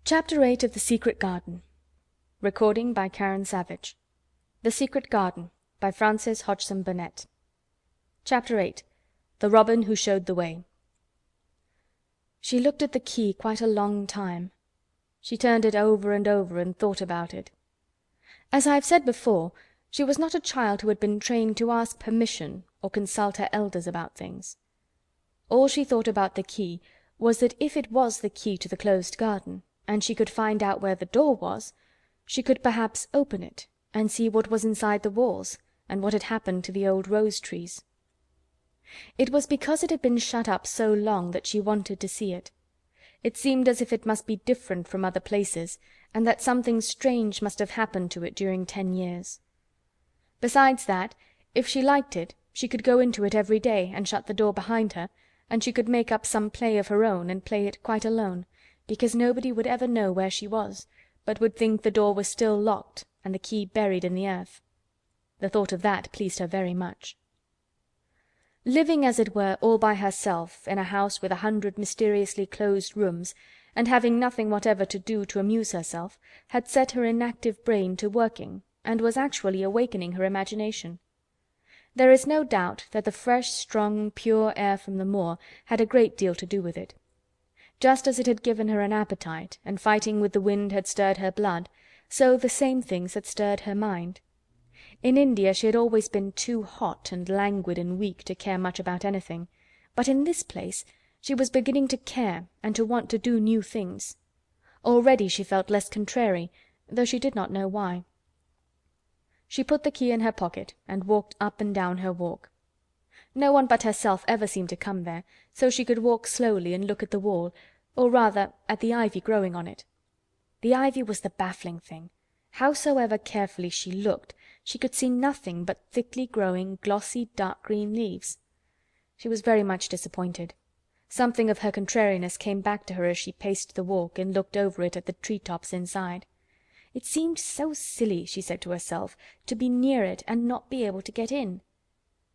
Chapter 8 of The Secret Garden. Recording by Karen Savage. The Secret Garden by Eliza Hodgson Burnett. Chapter 8. The Robin Who Showed the Way. She looked at the key quite a long time. She turned it over and over and thought about it. As I have said before, she was not a child who had been trained to ask permission or consult her elders about things. All she thought about the key was that if it was the key to the closed garden, and she could find out where the door was, she could perhaps open it and see what was inside the walls, and what had happened to the old rose trees. It was because it had been shut up so long that she wanted to see it. It seemed as if it must be different from other places, and that something strange must have happened to it during 10 years. Besides that, if she liked it, she could go into it every day and shut the door behind her, and she could make up some play of her own and play it quite alone, because nobody would ever know where she was, but would think the door was still locked and the key buried in the earth. The thought of that pleased her very much. Living, as it were, all by herself in a house with 100 mysteriously closed rooms, and having nothing whatever to do to amuse herself, had set her inactive brain to working, and was actually awakening her imagination. There is no doubt that the fresh, strong, pure air from the moor had a great deal to do with it. Just as it had given her an appetite, and fighting with the wind had stirred her blood, so the same things had stirred her mind. In India she had always been too hot and languid and weak to care much about anything, but in this place she was beginning to care and to want to do new things. Already she felt less contrary, though she did not know why. She put the key in her pocket and walked up and down her walk. No one but herself ever seemed to come there, so she could walk slowly and look at the wall, or rather at the ivy growing on it. The ivy was the baffling thing. Howsoever carefully she looked, she could see nothing but thickly growing, glossy, dark green leaves. She was very much disappointed. Something of her contrariness came back to her as she paced the walk and looked over it at the tree-tops inside. It seemed so silly, she said to herself, to be near it and not be able to get in.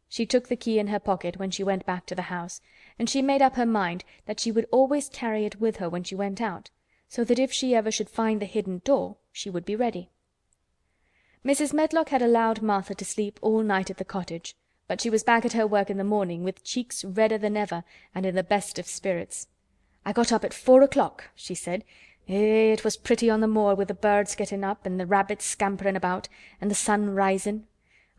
She took the key in her pocket when she went back to the house, and she made up her mind that she would always carry it with her when she went out, so that if she ever should find the hidden door, she would be ready. Mrs. Medlock had allowed Martha to sleep all night at the cottage, but she was back at her work in the morning with cheeks redder than ever and in the best of spirits. "I got up at 4 o'clock," she said. It was pretty on the moor with the birds getting up and the rabbits scampering about and the sun rising.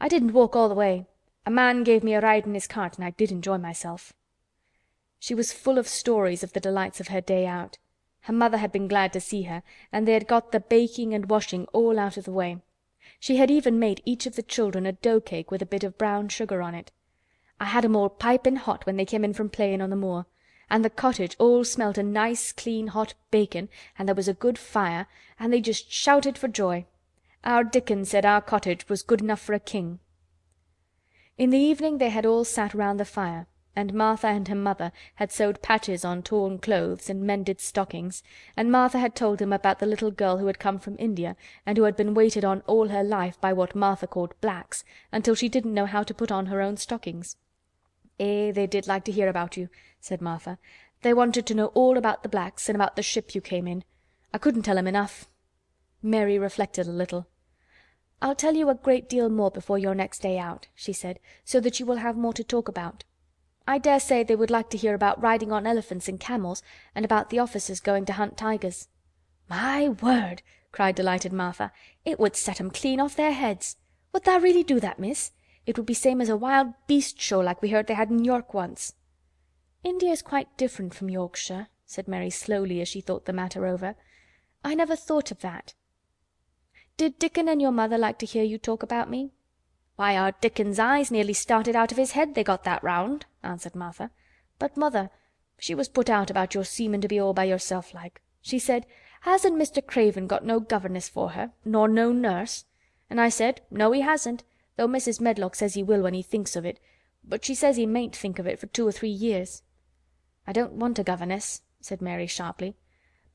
I didn't walk all the way. A man gave me a ride in his cart and I did enjoy myself." She was full of stories of the delights of her day out. Her mother had been glad to see her, and they had got the baking and washing all out of the way. She had even made each of the children a dough cake with a bit of brown sugar on it. "I had 'em all piping hot when they came in from playing on the moor. And the cottage all smelt of nice clean hot bacon, and there was a good fire, and they just shouted for joy. Our Dickon said our cottage was good enough for a king." In the evening they had all sat round the fire, and Martha and her mother had sewed patches on torn clothes and mended stockings, and Martha had told them about the little girl who had come from India and who had been waited on all her life by what Martha called blacks, until she didn't know how to put on her own stockings. They did like to hear about you," said Martha. "They wanted to know all about the blacks and about the ship you came in. I couldn't tell 'em enough." Mary reflected a little. "I'll tell you a great deal more before your next day out," she said, "so that you will have more to talk about. I dare say they would like to hear about riding on elephants and camels, and about the officers going to hunt tigers." "My word!" cried delighted Martha. "It would set 'em clean off their heads. Would tha' really do that, miss? It would be same as a wild beast show like we heard they had in York once." "India is quite different from Yorkshire," said Mary slowly as she thought the matter over. "I never thought of that. Did Dickon and your mother like to hear you talk about me?" "Why, our Dickon's eyes nearly started out of his head, they got that round," answered Martha. "But mother, she was put out about your seemin' to be all by yourself like. She said, 'Hasn't Mr. Craven got no governess for her, nor no nurse?' And I said, 'No, he hasn't, though Mrs. Medlock says he will when he thinks of it, but she says he mayn't think of it for 2 or 3 years.'" "I don't want a governess," said Mary sharply.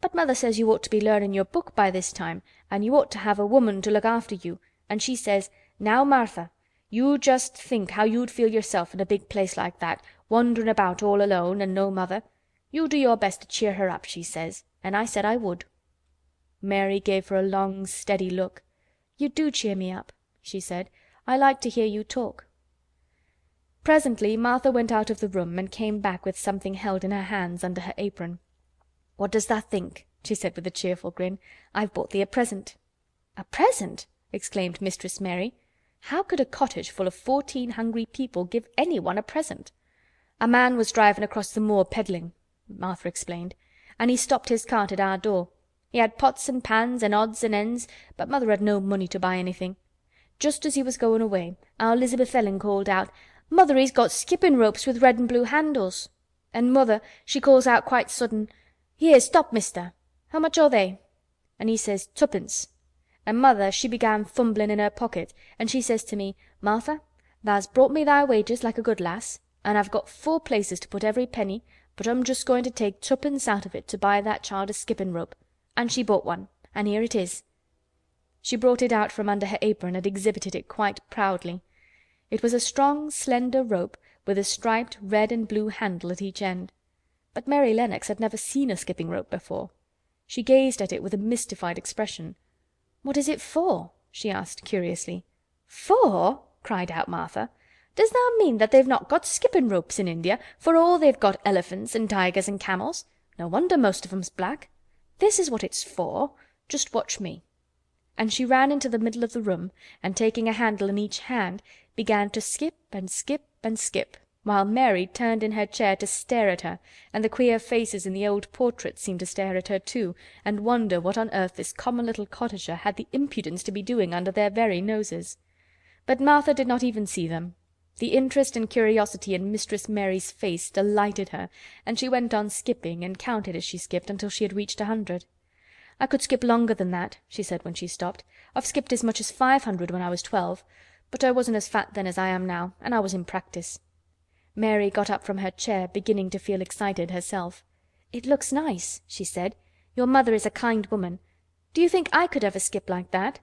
"But mother says you ought to be learnin' your book by this time, and you ought to have a woman to look after you, and she says, 'Now, Martha, you just think how you'd feel yourself in a big place like that, wanderin' about all alone and no mother. You do your best to cheer her up,' she says, and I said I would." Mary gave her a long, steady look. "You do cheer me up," she said. "I like to hear you talk." Presently Martha went out of the room and came back with something held in her hands under her apron. "What does tha' think?" she said with a cheerful grin. "I've bought thee a present." "A present!" exclaimed Mistress Mary. How could a cottage full of 14 hungry people give anyone a present? "A man was driving across the moor peddling," Martha explained, "and he stopped his cart at our door. He had pots and pans and odds and ends, but Mother had no money to buy anything. Just as he was going away, our Elizabeth Ellen called out, 'Mother, he's got skipping ropes with red and blue handles.' And Mother, she calls out quite sudden, 'Here, stop, mister. How much are they?' And he says, 'Tuppence.' And Mother, she began fumbling in her pocket, and she says to me, 'Martha, tha's brought me thy wages like a good lass, and I've got 4 places to put every penny, but I'm just going to take 2pence out of it to buy that child a skipping rope.' And she bought one, and here it is." She brought it out from under her apron and exhibited it quite proudly. It was a strong, slender rope with a striped red and blue handle at each end. But Mary Lennox had never seen a skipping rope before. She gazed at it with a mystified expression. "What is it for?" she asked curiously. "For?" cried out Martha. "Does thou mean that they've not got skipping ropes in India, for all they've got elephants and tigers and camels? No wonder most of 'em's black. This is what it's for. Just watch me." And she ran into the middle of the room, and taking a handle in each hand, began to skip and skip and skip, while Mary turned in her chair to stare at her, and the queer faces in the old portraits seemed to stare at her too, and wonder what on earth this common little cottager had the impudence to be doing under their very noses. But Martha did not even see them. The interest and curiosity in Mistress Mary's face delighted her, and she went on skipping and counted as she skipped until she had reached 100. "I could skip longer than that," she said when she stopped. "I've skipped as much as 500 when I was 12, but I wasn't as fat then as I am now, and I was in practice." Mary got up from her chair, beginning to feel excited herself. "It looks nice," she said. "Your mother is a kind woman. Do you think I could ever skip like that?"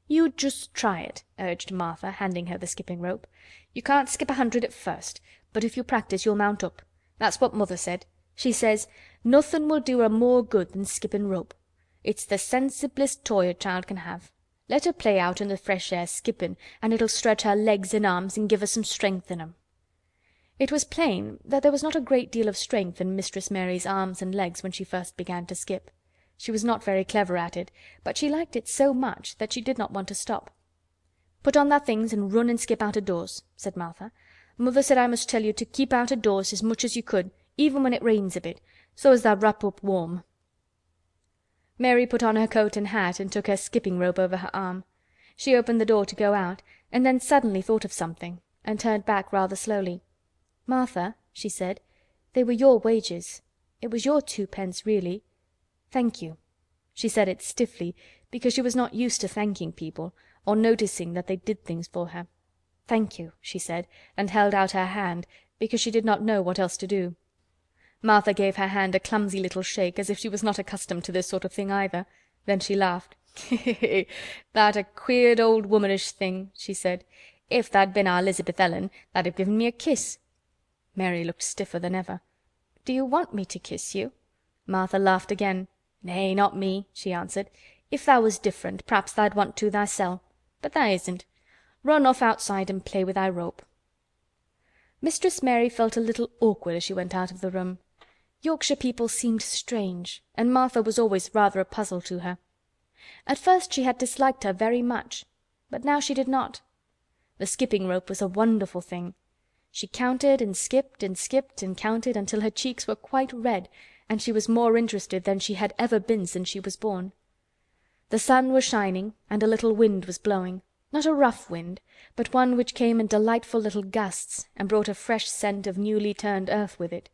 "You just try it," urged Martha, handing her the skipping rope. "You can't skip 100 at first, but if you practice you'll mount up. That's what Mother said. She says, 'Nothin' will do her more good than skipping rope. It's the sensiblest toy a child can have. Let her play out in the fresh air skipping, and it'll stretch her legs and arms and give her some strength in 'em." It was plain that there was not a great deal of strength in Mistress Mary's arms and legs when she first began to skip. She was not very clever at it, but she liked it so much that she did not want to stop. "Put on thy things and run and skip out of doors," said Martha. "Mother said I must tell you to keep out of doors as much as you could, even when it rains a bit, so as thou wrap up warm." Mary put on her coat and hat and took her skipping rope over her arm. She opened the door to go out, and then suddenly thought of something, and turned back rather slowly. "Martha," she said, "they were your wages. It was your 2 pence, really. Thank you." She said it stiffly, because she was not used to thanking people, or noticing that they did things for her. "Thank you," she said, and held out her hand, because she did not know what else to do. Martha gave her hand a clumsy little shake, as if she was not accustomed to this sort of thing either. Then she laughed. "That a queered old womanish thing," she said. "If tha'd been our Elizabeth Ellen, tha'd have given me a kiss." Mary looked stiffer than ever. "Do you want me to kiss you?" Martha laughed again. "Nay, not me," she answered. "If thou was different, p'raps tha'd want to thysel'. But tha isn't. Run off outside and play with thy rope." Mistress Mary felt a little awkward as she went out of the room. Yorkshire people seemed strange, and Martha was always rather a puzzle to her. At first she had disliked her very much, but now she did not. The skipping rope was a wonderful thing. She counted and skipped and counted until her cheeks were quite red, and she was more interested than she had ever been since she was born. The sun was shining and a little wind was blowing. Not a rough wind, but one which came in delightful little gusts and brought a fresh scent of newly turned earth with it.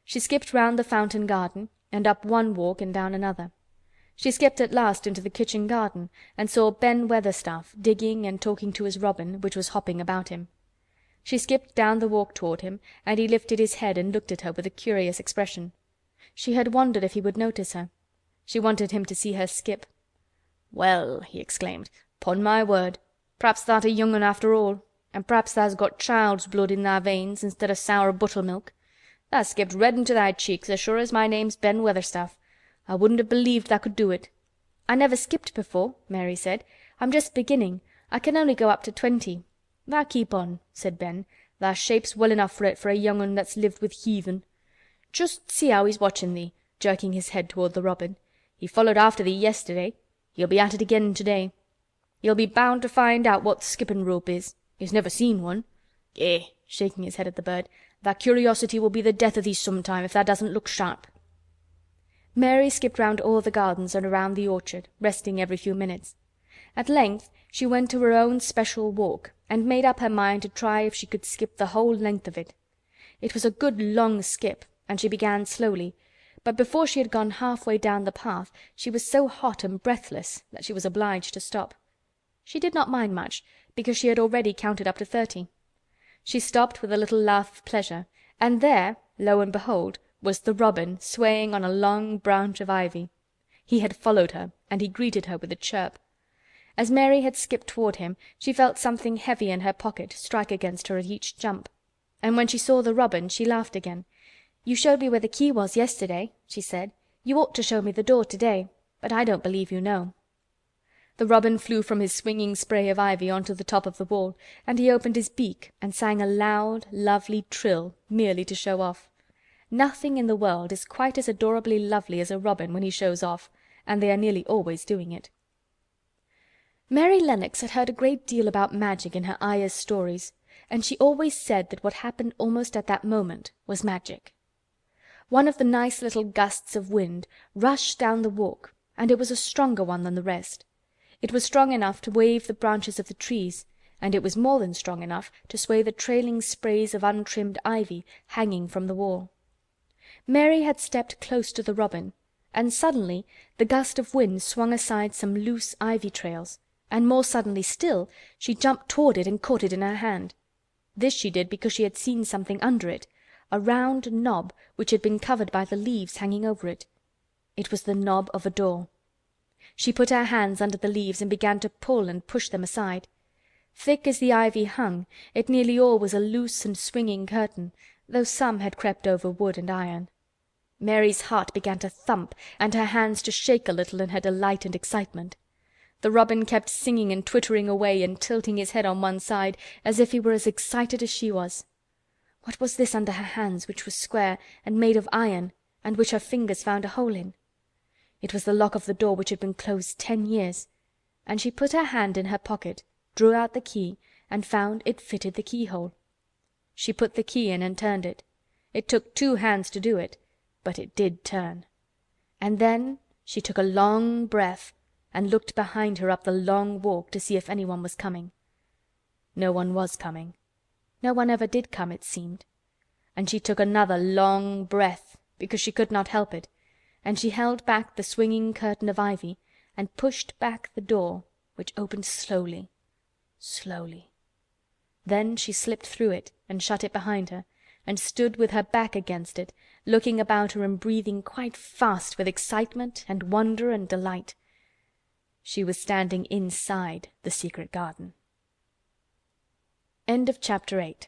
She skipped round the fountain garden and up one walk and down another. She skipped at last into the kitchen garden and saw Ben Weatherstaff digging and talking to his robin, which was hopping about him. She skipped down the walk toward him, and he lifted his head and looked at her with a curious expression. She had wondered if he would notice her. She wanted him to see her skip. "Well," he exclaimed, "'pon my word, p'raps tha'rt a young un after all, and p'raps tha's got child's blood in thy veins instead of sour buttermilk. Tha skipped red into thy cheeks as sure as my name's Ben Weatherstaff. I wouldn't have believed tha could do it." "I never skipped before," Mary said. "I'm just beginning. I can only go up to 20. "Tha' keep on," said Ben. "Tha' shape's well enough for it for a young un that's lived with heathen. Just see how he's watchin' thee," jerking his head toward the robin. "He followed after thee yesterday. He'll be at it again to-day. He'll be bound to find out what th' skippin' rope is. He's never seen one. Eh!" shaking his head at the bird, "tha' curiosity will be the death o' thee sometime if tha' doesn't look sharp." Mary skipped round all the gardens and around the orchard, resting every few minutes. At length she went to her own special walk and made up her mind to try if she could skip the whole length of it. It was a good long skip, and she began slowly, but before she had gone halfway down the path she was so hot and breathless that she was obliged to stop. She did not mind much, because she had already counted up to 30. She stopped with a little laugh of pleasure, and there, lo and behold, was the robin swaying on a long branch of ivy. He had followed her, and he greeted her with a chirp. As Mary had skipped toward him she felt something heavy in her pocket strike against her at each jump, and when she saw the robin she laughed again. "You showed me where the key was yesterday," she said. "You ought to show me the door today, but I don't believe you know." The robin flew from his swinging spray of ivy onto the top of the wall, and he opened his beak and sang a loud, lovely trill merely to show off. Nothing in the world is quite as adorably lovely as a robin when he shows off, and they are nearly always doing it. Mary Lennox had heard a great deal about magic in her Ayah's stories, and she always said that what happened almost at that moment was magic. One of the nice little gusts of wind rushed down the walk, and it was a stronger one than the rest. It was strong enough to wave the branches of the trees, and it was more than strong enough to sway the trailing sprays of untrimmed ivy hanging from the wall. Mary had stepped close to the robin, and suddenly the gust of wind swung aside some loose ivy trails, and more suddenly still she jumped toward it and caught it in her hand. This she did because she had seen something under it, a round knob which had been covered by the leaves hanging over it. It was the knob of a door. She put her hands under the leaves and began to pull and push them aside. Thick as the ivy hung, it nearly all was a loose and swinging curtain, though some had crept over wood and iron. Mary's heart began to thump and her hands to shake a little in her delight and excitement. The robin kept singing and twittering away and tilting his head on one side as if he were as excited as she was. What was this under her hands which was square and made of iron and which her fingers found a hole in? It was the lock of the door which had been closed 10 years, and she put her hand in her pocket, drew out the key, and found it fitted the keyhole. She put the key in and turned it. It took 2 hands to do it, but it did turn. And then she took a long breath and looked behind her up the long walk to see if anyone was coming. No one was coming. No one ever did come, it seemed. And she took another long breath because she could not help it, and she held back the swinging curtain of ivy and pushed back the door, which opened slowly, slowly. Then she slipped through it and shut it behind her, and stood with her back against it, looking about her and breathing quite fast with excitement and wonder and delight. She was standing inside the secret garden. End of Chapter 8.